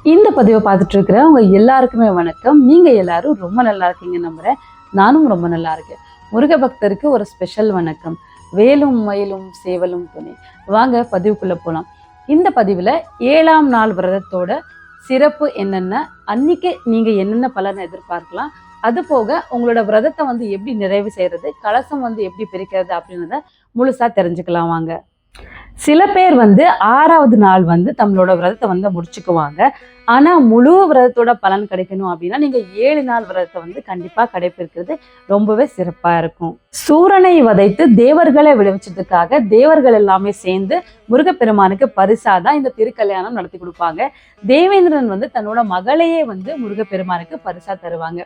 இந்த பதிவை பார்த்துட்டு இருக்கிற உங்க எல்லாருக்குமே வணக்கம். நீங்க எல்லாரும் ரொம்ப நல்லா இருக்கீங்க நம்புறேன். நானும் ரொம்ப நல்லா இருக்கேன். முருக பக்தருக்கு ஒரு ஸ்பெஷல் வணக்கம். வேலும் மயிலும் சேவலும் துணை. வாங்க பதிவுக்குள்ள போலாம். இந்த பதிவுல 7ஆம் நாள் விரதத்தோட சிறப்பு என்னென்ன, அன்னைக்கு நீங்க என்னென்ன பலனை எதிர்பார்க்கலாம், அது போக உங்களோட விரதத்தை எப்படி நிறைவு செய்யறது, கலசம் எப்படி பிரிக்கிறது அப்படின்றத முழுசா தெரிஞ்சுக்கலாம் வாங்க. சில பேர் 6ஆவது நாள் தங்களோட விரதத்தை முடிச்சுக்குவாங்க. ஆனா முழு விரதத்தோட பலன் கிடைக்கணும் அப்படின்னா நீங்க 7 நாள் விரதத்தை கண்டிப்பா கடைபிடிக்கிறது ரொம்பவே சிறப்பா இருக்கும். சூரனை வதைத்து தேவர்களை விளைவிச்சதுக்காக தேவர்கள் எல்லாமே சேர்ந்து முருகப்பெருமானுக்கு பரிசாதான் இந்த திருக்கல்யாணம் நடத்தி கொடுப்பாங்க. தேவேந்திரன் தன்னோட மகளையே முருகப்பெருமானுக்கு பரிசா தருவாங்க.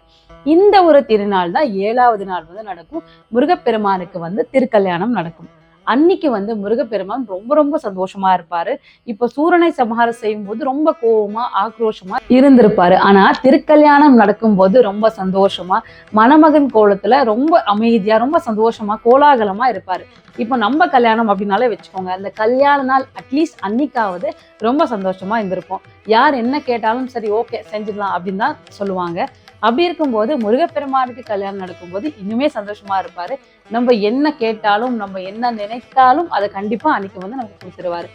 இந்த ஒரு திருநாள் தான் 7ஆவது நாள் நடக்கும். முருகப்பெருமானுக்கு திருக்கல்யாணம் நடக்கும். அன்னைக்கு முருகப்பெருமான் ரொம்ப ரொம்ப சந்தோஷமா இருப்பாரு. இப்ப சூரனை சம்ஹாரம் செய்யும் போது ரொம்ப கோபமா ஆக்ரோஷமா இருந்திருப்பாரு. ஆனா திருக்கல்யாணம் நடக்கும் போது ரொம்ப சந்தோஷமா மணமகன் கோலத்துல ரொம்ப அமைதியா ரொம்ப சந்தோஷமா கோலாகலமா இருப்பாரு. இப்போ நம்ம கல்யாணம் அப்படின்னாலே வச்சுக்கோங்க, அந்த கல்யாண நாள் அட்லீஸ்ட் அன்னைக்காவது ரொம்ப சந்தோஷமா இருந்திருப்போம். யார் என்ன கேட்டாலும் சரி ஓகே செஞ்சிடலாம் அப்படின்னு தான் சொல்லுவாங்க. அப்படி இருக்கும்போது முருகப்பெருமானுக்கு கல்யாணம் நடக்கும்போது இன்னுமே சந்தோஷமா இருப்பாரு. நம்ம என்ன கேட்டாலும் நம்ம என்ன நினைத்தாலும் அதை கண்டிப்பா அன்னைக்கு நமக்கு கொடுத்துருவாரு.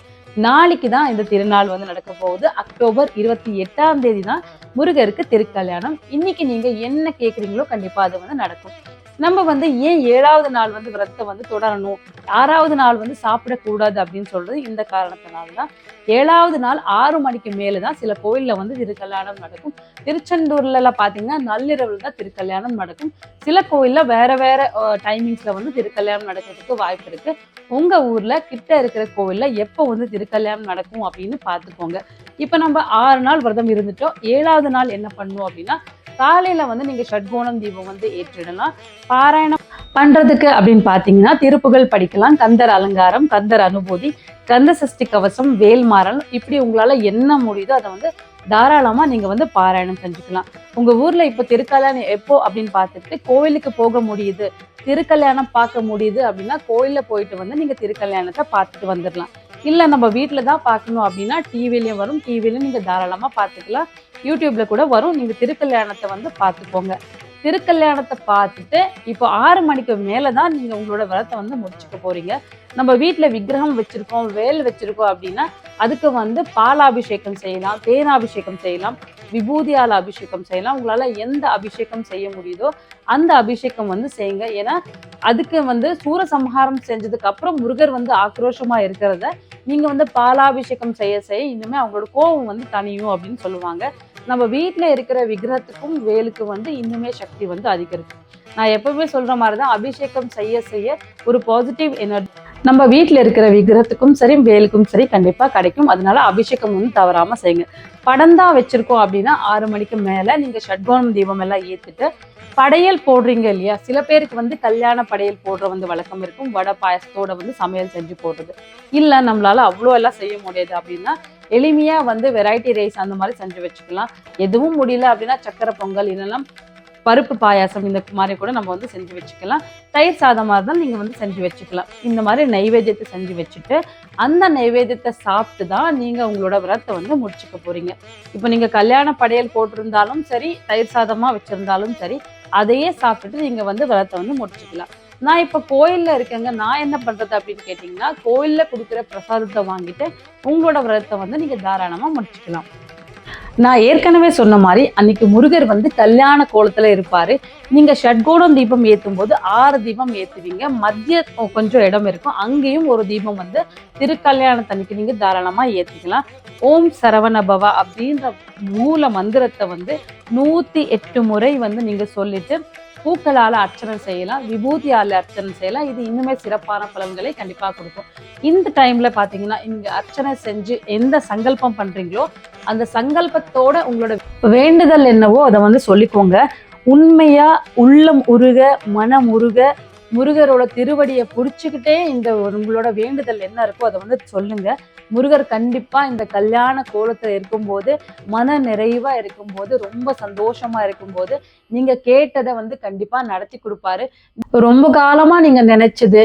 நாளைக்கு தான் இந்த திருநாள் நடக்க போகுது. அக்டோபர் 28ஆம் தேதி தான் முருகருக்கு திருக்கல்யாணம். இன்னைக்கு நீங்க என்ன கேட்குறீங்களோ கண்டிப்பா அது நடக்கும். நம்ம ஏன் 7ஆவது நாள் விரதத்தை தொடரணும், 6ஆவது நாள் சாப்பிடக்கூடாது அப்படின்னு சொல்றது இந்த காரணத்தினால்தான். 7ஆவது நாள் 6 மணிக்கு மேலதான் சில கோயில்ல திருக்கல்யாணம் நடக்கும். திருச்செந்தூர்ல எல்லாம் பாத்தீங்கன்னா நள்ளிரவில் தான் திருக்கல்யாணம் நடக்கும். சில கோயில்ல வேற வேற டைமிங்ஸ்ல திருக்கல்யாணம் நடக்கிறதுக்கு வாய்ப்பு இருக்கு. உங்க ஊர்ல கிட்ட இருக்கிற கோவில்ல எப்போ திருக்கல்யாணம் நடக்கும் அப்படின்னு பாத்துக்கோங்க. இப்ப நம்ம 6 நாள் விரதம் இருந்துட்டோம். 7ஆவது நாள் என்ன பண்ணும் அப்படின்னா, காலையில நீங்க ஷட்கோணம் தீபம் ஏற்றிடலாம். பாராயணம் பண்றதுக்கு அப்படின்னு பாத்தீங்கன்னா திருப்புகள் படிக்கலாம், கந்தர் அலங்காரம், கந்தர் அனுபூதி, கந்த சஷ்டி கவசம், வேல்மாறல், இப்படி உங்களால என்ன முடியுதோ அதை தாராளமா நீங்க பாராயணம் செஞ்சுக்கலாம். உங்க ஊர்ல இப்போ திருக்கல்யாணம் எப்போ அப்படின்னு பார்த்துட்டு கோவிலுக்கு போக முடியுது, திருக்கல்யாணம் பார்க்க முடியுது அப்படின்னா கோயில்ல போயிட்டு நீங்க திருக்கல்யாணத்தை பார்த்துட்டு வந்துடலாம். இல்ல நம்ம வீட்டுல தான் பார்க்கணும் அப்படின்னா டிவிலையும் வரும், டிவிலையும் நீங்க தாராளமா பார்த்துக்கலாம். யூடியூப்ல கூட வரும். நீங்க திருக்கல்யாணத்தை பார்த்துக்கோங்க. திருக்கல்யாணத்தை பார்த்துட்டு இப்போ 6 மணிக்கு மேலதான் நீங்க உங்களோட விரதத்தை முடிச்சுக்க போறீங்க. நம்ம வீட்டுல விக்கிரகம் வச்சிருக்கோம், வேல் வச்சிருக்கோம் அப்படின்னா அதுக்கு பாலாபிஷேகம் செய்யலாம், தேனாபிஷேகம் செய்யலாம், விபூதியால் அபிஷேகம் செய்யலாம். உங்களால எந்த அபிஷேகம் செய்ய முடியுதோ அந்த அபிஷேகம் செய்யுங்க. ஏன்னா அதுக்கு சூரசம்ஹாரம் செஞ்சதுக்கு அப்புறம் முருகர் ஆக்ரோஷமா இருக்கிறத நீங்க பாலாபிஷேகம் செய்ய செய்ய இன்னுமே அவங்களோட கோபம் தனியும் அப்படின்னு சொல்லுவாங்க. நம்ம வீட்டுல இருக்கிற விக்கிரகத்துக்கும் வேலுக்கு இன்னுமே சக்தி அதிகரிக்கும். நான் எப்பவுமே சொல்ற மாதிரிதான், அபிஷேகம் செய்ய செய்ய ஒரு பாசிட்டிவ் எனர்ஜி நம்ம வீட்டுல இருக்கிற விக்கிரகத்துக்கும் சரி வேலுக்கும் சரி கண்டிப்பா கிடைக்கும். அதனால அபிஷேகம் தவறாம செய்யுங்க. படம் தான் வச்சிருக்கோம் அப்படின்னா 6 மணிக்கு மேல நீங்க ஷட்கோணம் தீபம் எல்லாம் ஏத்துட்டு படையல் போடுறீங்க இல்லையா, சில பேருக்கு கல்யாண படையல் போடுற வழக்கம் இருக்கும். வடை பாயசத்தோட சமையல் செஞ்சு போடுறது. இல்ல நம்மளால அவ்வளோ எல்லாம் செய்ய முடியாது அப்படின்னா எளிமையா வெரைட்டி ரைஸ் அந்த மாதிரி செஞ்சு வச்சுக்கலாம். எதுவும் முடியல அப்படின்னா சக்கரை பொங்கல், இல்லைன்னா பருப்பு பாயாசம் இந்த மாதிரி கூட நம்ம செஞ்சு வச்சுக்கலாம். தயிர் சாதமா இருந்தாலும் நீங்க செஞ்சு வச்சுக்கலாம். இந்த மாதிரி நைவேத்தியத்தை செஞ்சு வச்சுட்டு அந்த நைவேத்தியத்தை சாப்பிட்டு தான் நீங்க உங்களோட விரதத்தை முடிச்சுக்க போறீங்க. இப்போ நீங்க கல்யாண படையல் போட்டிருந்தாலும் சரி, தயிர் சாதமா வச்சிருந்தாலும் சரி, அதையே சாப்பிட்டுட்டு நீங்க விரதத்தை முடிச்சுக்கலாம். நான் இப்ப கோயில்ல இருக்கேங்க, நான் என்ன பண்றது அப்படின்னு கேட்டீங்கன்னா, கோயில்ல கொடுக்குற பிரசாதத்தை வாங்கிட்டு உங்களோட விரதத்தை நீங்க தாராளமா முடிச்சுக்கலாம். நான் ஏற்கனவே சொன்ன மாதிரி அன்னைக்கு முருகர் கல்யாண கோலத்துல இருப்பாரு. நீங்க ஷட்கோணம் தீபம் ஏற்றும் போது 6 தீபம் ஏத்துவீங்க. மத்திய கொஞ்சம் இடம் இருக்கும், அங்கேயும் ஒரு தீபம் திருக்கல்யாணத்தன்னைக்கு நீங்க தாராளமா ஏத்திக்கலாம். ஓம் சரவண பவா அப்படின்ற மூல மந்திரத்தை 108 முறை நீங்க சொல்லிட்டு பூக்களால அர்ச்சனை செய்யலாம், விபூதியால அர்ச்சனை செய்யலாம். இது இன்னுமே சிறப்பான பலன்களை கண்டிப்பா கொடுக்கும். இந்த டைம்ல பாத்தீங்கன்னா இங்க அர்ச்சனை செஞ்சு எந்த சங்கல்பம் பண்றீங்களோ அந்த சங்கல்பத்தோட உங்களோட வேண்டுதல் என்னவோ அதை சொல்லிக்கோங்க. உண்மையா உள்ளம் உருக மனம் உருக முருகரோட திருவடியை புடிச்சுக்கிட்டே இந்த உங்களோட வேண்டுதல் என்ன இருக்கோ அதை சொல்லுங்க. முருகர் கண்டிப்பா இந்த கல்யாண கோலத்துல இருக்கும்போது, மன நிறைவா இருக்கும்போது, ரொம்ப சந்தோஷமா இருக்கும்போது நீங்க கேட்டதை கண்டிப்பா நடத்தி கொடுப்பாரு. ரொம்ப காலமா நீங்க நினைச்சது,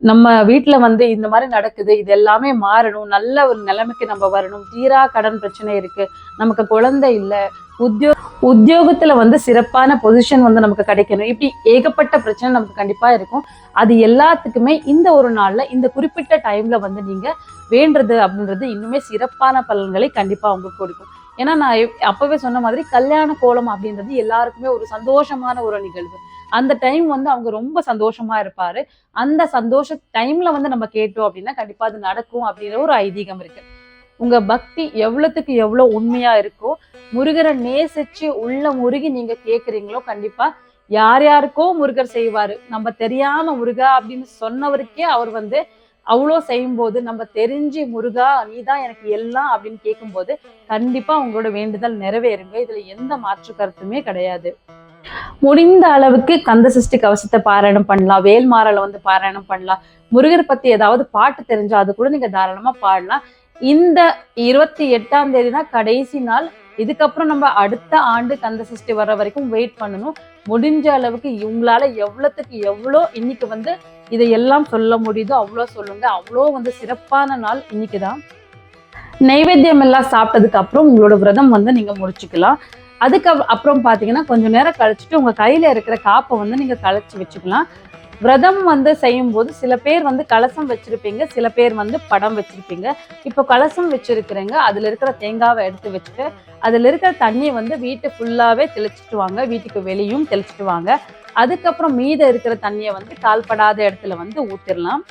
நம்ம வீட்டுல வந்து இந்த மாதிரி நடக்குது, இது எல்லாமே மாறணும், நல்ல ஒரு நிலைமைக்கு நம்ம வரணும், தீரா கடன் பிரச்சனை இருக்கு, நமக்கு குழந்தை இல்ல, உத்தியோகத்துல வந்து சிறப்பான பொசிஷன் வந்து நமக்கு கிடைக்கணும், இப்படி ஏகப்பட்ட பிரச்சனை நமக்கு கண்டிப்பா இருக்கும். அது எல்லாத்துக்குமே இந்த ஒரு நாள்ல இந்த குறிப்பிட்ட டைம்ல வந்து நீங்க வேண்டுறது அப்படின்றது இன்னுமே சிறப்பான பலன்களை கண்டிப்பா உங்களுக்கு கொடுக்கும். ஏன்னா நான் அப்பவே சொன்ன மாதிரி கல்யாண கோலம் அப்படின்றது எல்லாருக்குமே ஒரு சந்தோஷமான ஒரு நிகழ்வு. அந்த டைம் வந்து அவங்க ரொம்ப சந்தோஷமா இருப்பாரு. அந்த சந்தோஷ டைம்ல வந்து நம்ம கேட்டோம் அப்படின்னா கண்டிப்பா அது நடக்கும் அப்படிங்கிற ஒரு ஐதீகம் இருக்கு. உங்க பக்தி எவ்வளவுக்கு எவ்வளவு உண்மையா இருக்கோ, முருகரை நேசிச்சு உள்ள முருகி நீங்க கேக்குறீங்களோ கண்டிப்பா யார் யாருக்கோ முருகர் செய்வாரு. நம்ம தெரியாம முருகா அப்படின்னு சொன்னவருக்கே அவர் வந்து அவ்வளோ செய்யும்போது, நம்ம தெரிஞ்சு முருகா நீதான் எனக்கு எல்லாம் அப்படின்னு கேட்கும்போது கண்டிப்பா உங்களோட வேண்டுதல் நிறைவேறுங்க. இதுல எந்த மாற்று கருத்துமே கிடையாது. முடிந்த அளவுக்கு கந்த சஷ்டி கவசத்தை பாராயணம் பண்ணலாம், வேல்மாறலை வந்து பாராயணம் பண்ணலாம், முருகர் பத்தி ஏதாவது பாட்டு தெரிஞ்சா அது கூட நீங்க தாராளமா பாடலாம். இந்த 28ஆம் தேதி தான் கடைசி நாள். இதுக்கப்புறம் நம்ம அடுத்த ஆண்டு கந்த சஷ்டி வர்ற வரைக்கும் வெயிட் பண்ணணும். முடிஞ்ச அளவுக்கு இவங்களால எவ்வளவுக்கு எவ்வளோ இன்னைக்கு வந்து இதையெல்லாம் சொல்ல முடியுதோ அவ்வளோ சொல்லுங்க. அவ்வளோ வந்து சிறப்பான நாள் இன்னைக்குதான். நைவேத்தியம் எல்லாம் சாப்பிட்டதுக்கு அப்புறம் உங்களோட விரதம் வந்து நீங்க முடிச்சுக்கலாம். அதுக்கு அப்புறம் பாத்தீங்கன்னா கொஞ்சம் நேரம் கழிச்சுட்டு உங்க கையில இருக்கிற காப்பை வந்து நீங்க களைச்சு வச்சுக்கலாம். விரதம் வந்து செய்யும் போது சில பேர் வந்து கலசம் வச்சிருப்பீங்க, சில பேர் வந்து படம் வச்சிருப்பீங்க. இப்போ கலசம் வச்சிருக்கிறேங்க, அதுல இருக்கிற தேங்காவை எடுத்து வச்சுட்டு அதுல இருக்கிற தண்ணியை வந்து வீட்டு ஃபுல்லாவே தெளிச்சுட்டு வாங்க, வீட்டுக்கு வெளியும் தெளிச்சுட்டு வாங்க. அதுக்கப்புறம் மீத இருக்கிற தண்ணியை வந்து கால்படாத இடத்துல வந்து ஊத்திடலாம்.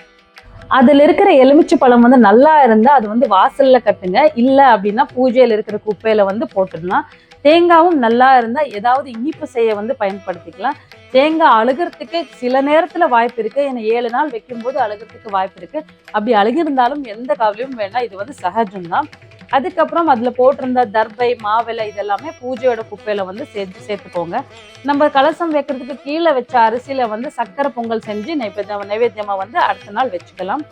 அதுல இருக்கிற எலுமிச்சை பழம் வந்து நல்லா இருந்தா அது வந்து வாசல்ல கட்டுங்க, இல்ல அப்படின்னா பூஜையில இருக்கிற குப்பையில வந்து போட்டுடலாம். தேங்காவும் நல்லா இருந்தா ஏதாவது இனிப்பு செய்ய வந்து பயன்படுத்திக்கலாம். தேங்காய் அழுகிறதுக்கு சில நேரத்துல வாய்ப்பு இருக்கு, ஏன்னா 7 நாள் வைக்கும்போது அழுகிறதுக்கு வாய்ப்பு இருக்கு. அப்படி அழுகிருந்தாலும் எந்த கவலையும் வேண்டாம், இது வந்து சகஜம்தான். அதுக்கப்புறம் அதுல போட்டிருந்த தர்பை மாவிலை இதெல்லாமே பூஜையோட குப்பையில வந்து சேர்த்துக்கோங்க. நம்ம கலசம் வைக்கிறதுக்கு கீழே வச்ச அரிசியில வந்து சக்கரை பொங்கல் செஞ்சு நைவேத்தியமா வந்து அடுத்த நாள் வச்சுக்கலாம்.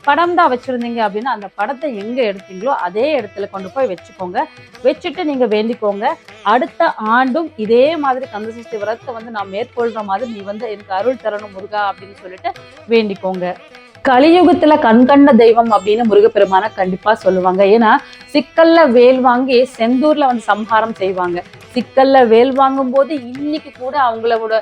படம் தான் வச்சிருந்தீங்க அப்படின்னா அந்த படத்தை எங்க எடுத்தீங்களோ அதே இடத்துல கொண்டு போய் வச்சுக்கோங்க. வச்சுட்டு நீங்க வேண்டிக்கோங்க, அடுத்த ஆண்டும் இதே மாதிரி கந்த சஷ்டி விரதத்தை வந்து நான் மேற்கொள்ற மாதிரி நீ வந்து எனக்கு அருள் தரணும் முருகா அப்படின்னு சொல்லிட்டு வேண்டிக்கோங்க. கலியுகத்துல கண்கண்ட தெய்வம் அப்படின்னு முருகப்பெருமான கண்டிப்பா சொல்லுவாங்க. ஏன்னா சிக்கல்ல வேல் வாங்கி செந்தூர்ல வந்து சம்ஹாரம் செய்வாங்க. சிக்கல்ல வேல் வாங்கும் போது இன்னைக்கு கூட அவங்களோட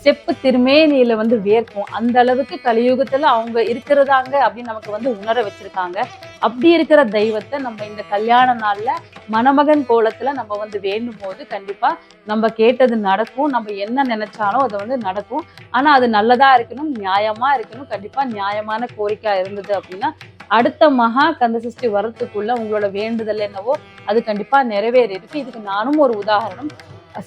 செப்பு திருமேனியில வந்து வேர்க்கும். அந்த அளவுக்கு கலியுகத்துல அவங்க இருக்கிறதாங்க அப்படின்னு நமக்கு வந்து உணர வச்சிருக்காங்க. அப்படி இருக்கிற தெய்வத்தை நம்ம இந்த கல்யாண நாள்ல மணமகன் கோலத்துல நம்ம வந்து வேண்டும் போது கண்டிப்பா நம்ம கேட்டது நடக்கும். நம்ம என்ன நினைச்சாலும் அது வந்து நடக்கும். ஆனா அது நல்லதா இருக்கணும், நியாயமா இருக்கணும். கண்டிப்பா நியாயமான கோரிக்கை இருந்தது அப்படின்னா அடுத்த மகா கந்த சஷ்டி வரத்துக்குள்ள உங்களோட வேண்டுதல் என்னவோ அது கண்டிப்பா நிறைவேறி இருக்கு. இதுக்கு நானும் ஒரு உதாரணம்.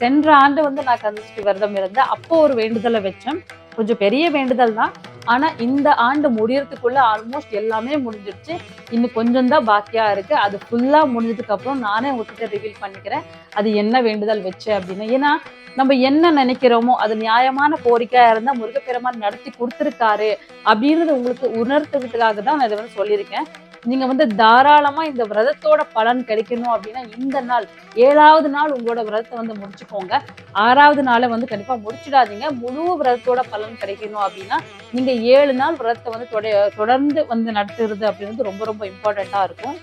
சென்ற ஆண்டு வந்து நான் கந்த சஷ்டி விரதம் இருந்தேன். அப்போ ஒரு வேண்டுதலை வச்சேன், கொஞ்சம் பெரிய வேண்டுதல் தான். ஆனா இந்த ஆண்டு முடியறதுக்குள்ள ஆல்மோஸ்ட் எல்லாமே முடிஞ்சிருச்சு. இன்னும் கொஞ்சம் தான் பாக்கியா இருக்கு. அது ஃபுல்லா முடிஞ்சதுக்கு அப்புறம் நானே உங்ககிட்ட ரிவீல் பண்ணிக்கிறேன் அது என்ன வேண்டுதல் வச்சு அப்படின்னு. ஏன்னா நம்ம என்ன நினைக்கிறோமோ அது நியாயமான கோரிக்கையா இருந்தா முருகப்பெருமான் நடத்தி கொடுத்துருக்காரு அப்படின்றது உங்களுக்கு உணர்த்துறதுக்காக தான் நான் இதை வந்து சொல்லியிருக்கேன். நீங்க வந்து தாராளமா இந்த விரதத்தோட பலன் கிடைக்கணும் அப்படின்னா இந்த நாள் 7வது நாள் உங்களோட விரதத்தை வந்து முடிச்சுக்கோங்க. 6வது நாளை வந்து கண்டிப்பா முடிச்சிடாதீங்க. முழு விரதத்தோட பலன் கிடைக்கணும் அப்படின்னா நீங்க 7 நாள் விரதத்தை வந்து தொடர்ந்து வந்து நடத்துறது அப்படின்றது ரொம்ப ரொம்ப இம்பார்ட்டண்டா இருக்கும்.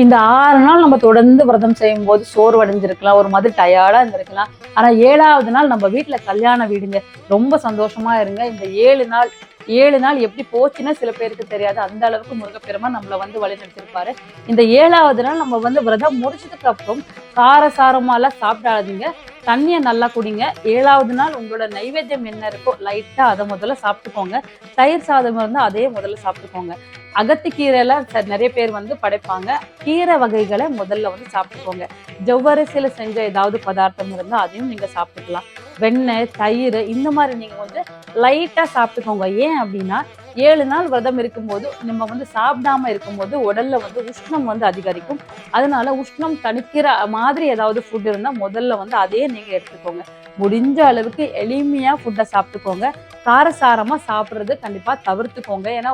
இந்த 6 நாள் நம்ம தொடர்ந்து விரதம் செய்யும் போது சோர்வடைஞ்சிருக்கலாம், ஒரு மாதிரி டயர்டா இருந்திருக்கலாம். ஆனா 7வது நாள் நம்ம வீட்டுல கல்யாண வீடுங்க, ரொம்ப சந்தோஷமா இருங்க. இந்த 7 நாள் எப்படி போச்சுன்னா சில பேருக்கு தெரியாது. அந்த அளவுக்கு முருகப்பெருமான் நம்மளை வந்து வழி நடத்திருப்பாரு. இந்த 7வது நாள் நம்ம வந்து விரதம் முடிச்சதுக்கு அப்புறம் காரசாரமாலாம் சாப்பிடாதீங்க, தண்ணியை நல்லா குடிங்க. 7வது நாள் உங்களோட நைவேத்தியம் என்ன இருக்கோ லைட்டா அதை முதல்ல சாப்பிட்டுக்கோங்க. தயிர் சாதம் இருந்தால் அதே முதல்ல சாப்பிட்டுக்கோங்க. அகத்திக்கீரையில நிறைய பேர் வந்து படைப்பாங்க. கீரை வகைகளை முதல்ல வந்து சாப்பிட்டுக்கோங்க. ஜவ்வரிசியில செஞ்ச ஏதாவது பதார்த்தம் இருந்தால் அதையும் நீங்க சாப்பிட்டுக்கலாம். வெண்ணெய் தயிர் இந்த மாதிரி நீங்க வந்து லைட்டா சாப்பிட்டுக்கோங்க. ஏன் அப்படின்னா 7 நாள் விரதம் இருக்கும்போது நம்ம வந்து சாப்பிடாம இருக்கும்போது உடல்ல வந்து உஷ்ணம் வந்து அதிகரிக்கும். அதனால உஷ்ணம் தணிக்கிற மாதிரி ஏதாவது ஃபுட் இருந்தால் முதல்ல வந்து அதே நீங்க எடுத்துக்கோங்க. முடிஞ்ச அளவுக்கு எளிமையா ஃபுட்டை சாப்பிட்டுக்கோங்க. காரசாரமா சாப்பிட்றது கண்டிப்பா தவிர்த்துக்கோங்க. ஏன்னா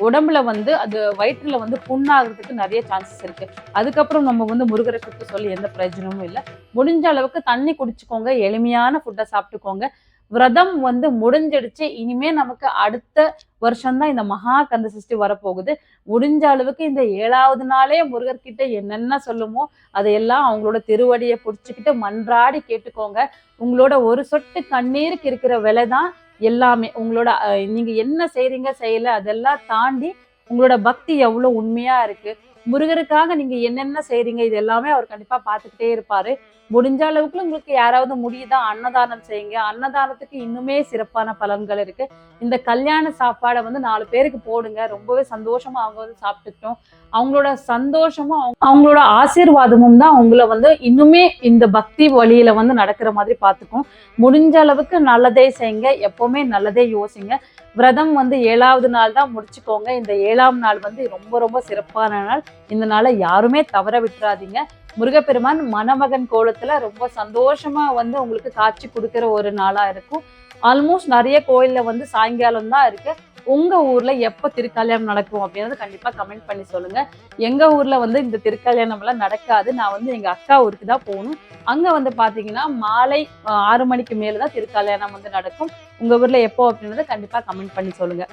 உடம்புல வந்து அது வயிற்றுல வந்து புண்ணாகிறதுக்கு நிறைய சான்சஸ் இருக்கு. அதுக்கப்புறம் நம்ம வந்து முருகரை கூப்பிட்டு சொல்லி எந்த பிரயோஜனமும் இல்லை. முடிஞ்ச அளவுக்கு தண்ணி குடிச்சுக்கோங்க, எளிமையான ஃபுட்டை சாப்பிட்டுக்கோங்க. விரதம் வந்து முடிஞ்சிடுச்சு. இனிமே நமக்கு அடுத்த வருஷம்தான் இந்த மகா கந்த சஷ்டி வரப்போகுது. முடிஞ்ச அளவுக்கு இந்த 7வது நாளே முருகர்கிட்ட என்னென்ன சொல்லுமோ அதையெல்லாம் அவங்களோட திருவடியை பிடிச்சிக்கிட்டு மன்றாடி கேட்டுக்கோங்க. உங்களோட ஒரு சொட்டு கண்ணீருக்கு இருக்கிற விலை தான் எல்லாமே. உங்களோட நீங்க என்ன செய்றீங்க செய்யல அதெல்லாம் தாண்டி உங்களோட பக்தி எவ்வளவு உண்மையா இருக்கு, முருகருக்காக நீங்க என்னென்ன செய்றீங்க இது எல்லாமே அவர் கண்டிப்பா பார்த்துக்கிட்டே இருப்பாரு. முடிஞ்ச அளவுக்கு உங்களுக்கு யாராவது முடியுதா அன்னதானம் செய்யுங்க. அன்னதானத்துக்கு இன்னுமே சிறப்பான பலன்கள் இருக்கு. இந்த கல்யாண சாப்பாடை வந்து 4 பேருக்கு போடுங்க. ரொம்பவே சந்தோஷமா அவங்க வந்து சாப்பிட்டுக்கிட்டோம். அவங்களோட சந்தோஷமும் அவங்களோட ஆசீர்வாதமும் தான் உங்களை வந்து இன்னுமே இந்த பக்தி வழியில வந்து நடக்கிற மாதிரி பார்த்துக்கும். முடிஞ்ச அளவுக்கு நல்லதே செய்யுங்க. எப்பவுமே நல்லதே யோசிங்க. விரதம் வந்து 7வது நாள் தான் முடிச்சுக்கோங்க. இந்த 7ஆம் நாள் வந்து ரொம்ப ரொம்ப சிறப்பான நாள். இந்த நாளை யாருமே தவற விட்டுறாதீங்க. முருகப்பெருமான் மணமகன் கோலத்துல ரொம்ப சந்தோஷமா வந்து உங்களுக்கு காட்சி கொடுக்கிற ஒரு நாளா இருக்கும். ஆல்மோஸ்ட் நிறைய கோயில்ல வந்து சாயங்காலம் தான் இருக்கு. உங்க ஊர்ல எப்ப திருக்கல்யாணம் நடக்கும் அப்படின்றது கண்டிப்பா கமெண்ட் பண்ணி சொல்லுங்க. எங்க ஊர்ல வந்து இந்த திருக்கல்யாணம் எல்லாம் நடக்காது. நான் வந்து எங்க அக்கா ஊருக்கு தான் போகணும். அங்க வந்து பாத்தீங்கன்னா மாலை 6 மணிக்கு மேலதான் திருக்கல்யாணம் வந்து நடக்கும். உங்க ஊர்ல எப்போ அப்படின்றத கண்டிப்பா கமெண்ட் பண்ணி சொல்லுங்க.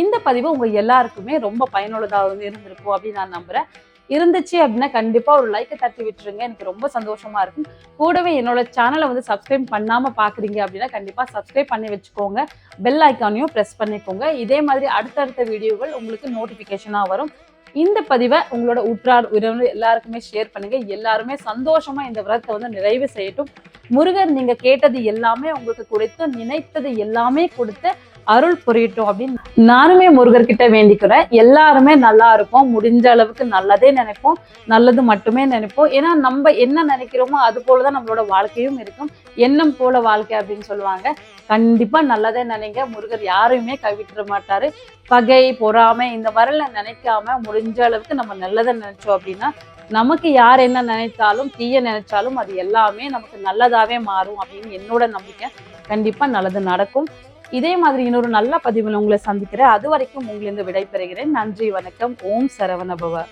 இந்த பதிவு உங்க எல்லாருக்குமே ரொம்ப பயனுள்ளதாக இருந்திருக்கும் அப்படின்னு நான் நம்புறேன். இருந்துச்சு அப்படின்னா கண்டிப்பா ஒரு லைக்கை தட்டி விட்டுருங்க. எனக்கு ரொம்ப சந்தோஷமா இருக்கும். கூடவே என்னோட சேனலை வந்து சப்ஸ்கிரைப் பண்ணாம பாக்குறீங்க அப்படின்னா கண்டிப்பா சப்ஸ்கிரைப் பண்ணி வச்சுக்கோங்க. பெல் ஐக்கானையும் ப்ரெஸ் பண்ணிக்கோங்க. இதே மாதிரி அடுத்தடுத்த வீடியோகள் உங்களுக்கு நோட்டிபிகேஷனா வரும். இந்த பதிவை உங்களோட உற்றார் உறவினர் எல்லாருக்குமே ஷேர் பண்ணுங்க. எல்லாருமே சந்தோஷமா இந்த விரதத்தை வந்து நிறைவு செய்யட்டும். முருகர் நீங்க கேட்டது எல்லாமே உங்களுக்கு கொடுத்து, நினைத்தது எல்லாமே கொடுத்து அருள் புரியட்டும் அப்படின்னு நானுமே முருகர்கிட்ட வேண்டிக்கிறேன். எல்லாருமே நல்லா இருப்போம். முடிஞ்ச அளவுக்கு நல்லதே நினைப்போம், நல்லது மட்டுமே நினைப்போம். ஏன்னா நம்ம என்ன நினைக்கிறோமோ அது போலதான் நம்மளோட வாழ்க்கையும் இருக்கும். எண்ணம் போல வாழ்க்கை அப்படின்னு சொல்லுவாங்க. கண்டிப்பா நல்லதே நினைங்க. முருகர் யாரையுமே கைவிட்டுற மாட்டாரு. பகை பொறாமை இந்த மாதிரிலாம் நினைக்காம முடிஞ்ச அளவுக்கு நம்ம நல்லதை நினைச்சோம் அப்படின்னா நமக்கு யார் என்ன நினைத்தாலும் தீய நினைச்சாலும் அது எல்லாமே நமக்கு நல்லதாவே மாறும் அப்படின்னு என்னோட நம்பிக்கை. கண்டிப்பா நல்லது நடக்கும். இதே மாதிரி இன்னொரு நல்ல பதிவில் உங்களை சந்திக்கிறேன். அது வரைக்கும் உங்களிருந்து விடைபெறுகிறேன். நன்றி, வணக்கம். ஓம் சரவணபவ.